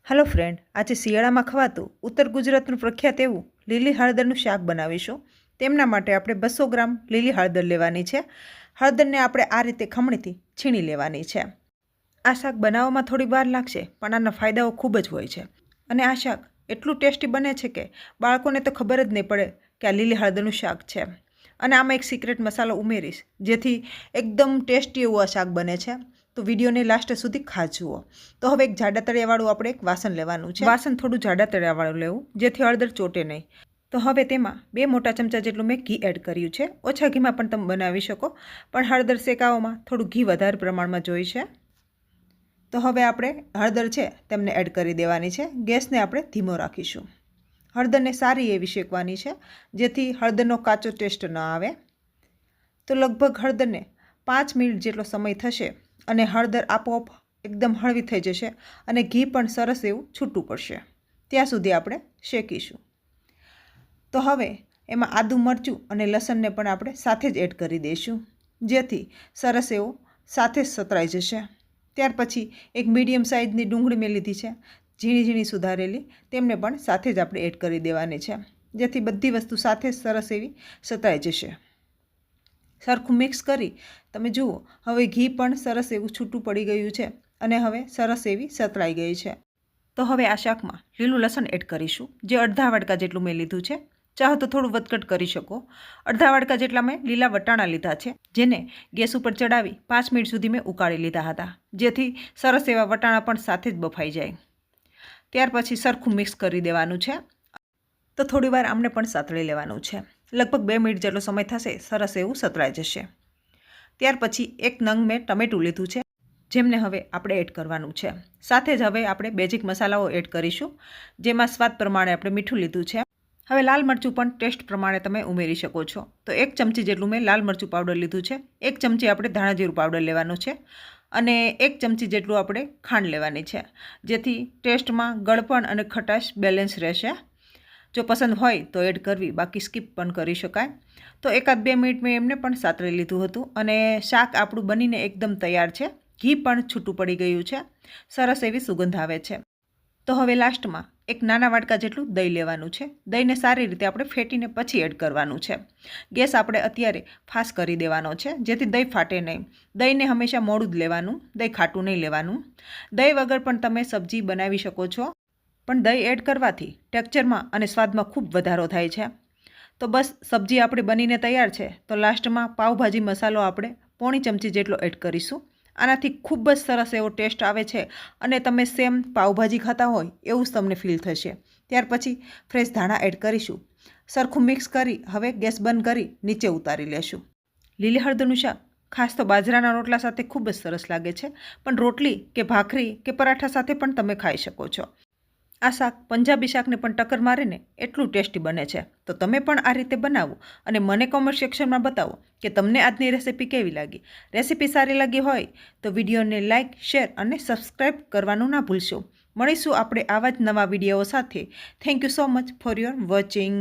Hello friend, आज શિયાળામાં ખવાતું ઉત્તર ગુજરાતનું પ્રખ્યાત એવું લીલી હળદરનું શાક બનાવીશું। તેમના માટે આપણે 200 ગ્રામ લીલી હળદર લેવાની છે। હળદરને આપણે આ રીતે ખમણીથી છીણી લેવાની છે। આ શાક બનાવવામાં થોડી વાર લાગશે, પણ આના ફાયદાઓ ખૂબ જ હોય છે અને આ શાક એટલું ટેસ્ટી બને છે કે બાળકોને તો ખબર જ નહીં પડે કે આ લીલી હળદરનું શાક છે। અને આમાં એક સિક્રેટ મસાલો ઉમેરીશ, જેથી એકદમ ટેસ્ટી એવું આ શાક બને છે। તો વિડીયોને લાસ્ટ સુધી ખાસ જુઓ। તો હવે એક જાડા તળિયાવાળું આપણે એક વાસણ લેવાનું છે। વાસણ થોડું જાડા તળિયાવાળું લેવું, જેથી હળદર ચોટે નહીં। તો હવે તેમાં 2 મોટા ચમચા જેટલું મેં ઘી એડ કર્યું છે। ઓછા ઘીમાં પણ તમે બનાવી શકો, પણ હળદર શેકાવામાં થોડું ઘી વધારે પ્રમાણમાં જોઈએ છે। તો હવે આપણે હળદર છે તેમને એડ કરી દેવાની છે। ગેસને આપણે ધીમો રાખીશું। હળદરને સારી એવી શેકવાની છે, જેથી હળદરનો કાચો ટેસ્ટ ન આવે। તો લગભગ હળદરને 5 મિનિટ જેટલો સમય થશે અને હળદર આપોઆપ એકદમ હળવી થઈ જશે અને ઘી પણ સરસ એવું છૂટું પડશે, ત્યાં સુધી આપણે શેકીશું। તો હવે એમાં આદું, મરચું અને લસણને પણ આપણે સાથે જ એડ કરી દઈશું, જેથી સરસ એવું સાથે જ સતરાઈ જશે। ત્યાર પછી એક મીડિયમ સાઇઝની ડુંગળી મેં લીધી છે, ઝીણી ઝીણી સુધારેલી, તેમને પણ સાથે જ આપણે એડ કરી દેવાની છે, જેથી બધી વસ્તુ સાથે સરસ એવી સતરાઈ જશે। સરખું મિક્સ કરી તમે જુઓ, હવે ઘી પણ સરસ એવું છૂટું પડી ગયું છે અને હવે સરસ એવી સતરાઈ ગઈ છે। તો હવે આ શાકમાં લીલું લસણ એડ કરીશું, જે અડધા વાટકા જેટલું મેં લીધું છે। ચાહો તો થોડું વધઘટ કરી શકો। અડધા વાટકા જેટલા મેં લીલા વટાણા લીધા છે, જેને ગેસ ઉપર ચડાવી 5 મિનિટ સુધી મેં ઉકાળી લીધા હતા, જેથી સરસ એવા વટાણા પણ સાથે જ બફાઈ જાય। ત્યાર પછી સરખું મિક્સ કરી દેવાનું છે। તો થોડી વાર આમને પણ સાતળી લેવાનું છે, લગભગ 2 મિનિટ જેટલો સમય થશે, સરસ એવું સતરાઈ જશે। ત્યાર પછી એક નંગ મેં ટમેટું લીધું છે, જેમને હવે આપણે એડ કરવાનું છે। સાથે જ હવે આપણે બેઝિક મસાલાઓ એડ કરીશું, જેમાં સ્વાદ પ્રમાણે આપણે મીઠું લીધું છે। હવે લાલ મરચું પણ ટેસ્ટ પ્રમાણે તમે ઉમેરી શકો છો। તો 1 ચમચી જેટલું મેં લાલ મરચું પાવડર લીધું છે। 1 ચમચી આપણે ધાણા જીરું પાવડર લેવાનું છે અને 1 ચમચી જેટલું આપણે ખાંડ લેવાની છે, જેથી ટેસ્ટમાં ગળપણ અને ખટાશ બેલેન્સ રહેશે। જો પસંદ હોય તો એડ કરવી, બાકી સ્કીપ પણ કરી શકાય। તો 1-2 મિનિટ મેં એમને પણ સાતળી લીધું હતું અને શાક આપણું બનીને એકદમ તૈયાર છે। ઘી પણ છૂટું પડી ગયું છે, સરસ એવી સુગંધ આવે છે। તો હવે લાસ્ટમાં એક નાના વાટકા જેટલું દહીં લેવાનું છે। દહીંને સારી રીતે આપણે ફેટીને પછી એડ કરવાનું છે। ગેસ આપણે અત્યારે ફાસ્ટ કરી દેવાનો છે, જેથી દહીં ફાટે નહીં। દહીંને હંમેશા મોડું જ લેવાનું, દહીં ખાટું નહીં લેવાનું। દહીં વગર પણ તમે સબ્જી બનાવી શકો છો, પણ દહીં એડ કરવાથી ટેક્સચરમાં અને સ્વાદમાં ખૂબ વધારો થાય છે। તો બસ સબ્જી આપણી બનીને તૈયાર છે। તો લાસ્ટમાં પાવભાજી મસાલો આપણે 1/4 ચમચી જેટલો એડ કરીશું। આનાથી ખૂબ જ સરસ એવો ટેસ્ટ આવે છે અને તમે સેમ પાવભાજી ખાતા હોય એવું જ તમને ફીલ થશે। ત્યાર પછી ફ્રેશ ધાણા એડ કરીશું। સરખું મિક્સ કરી હવે ગેસ બંધ કરી નીચે ઉતારી લેશું। લીલી હળદરનું શાક ખાસ તો બાજરાના રોટલા સાથે ખૂબ જ સરસ લાગે છે, પણ રોટલી કે ભાખરી કે પરાઠા સાથે પણ તમે ખાઈ શકો છો। આ શાક પંજાબી શાકને પણ ટક્કર મારે ને એટલું ટેસ્ટી બને છે। તો તમે પણ આ રીતે બનાવો અને મને કોમેન્ટ સેક્શનમાં બતાવો કે તમને આજની રેસીપી કેવી લાગી। રેસીપી સારી લાગી હોય તો વિડીયોને લાઇક, શેર અને સબસ્ક્રાઈબ કરવાનું ના ભૂલશો। મળીશું આપણે આવા જ નવા વિડીયો સાથે। Thank you so much for your watching.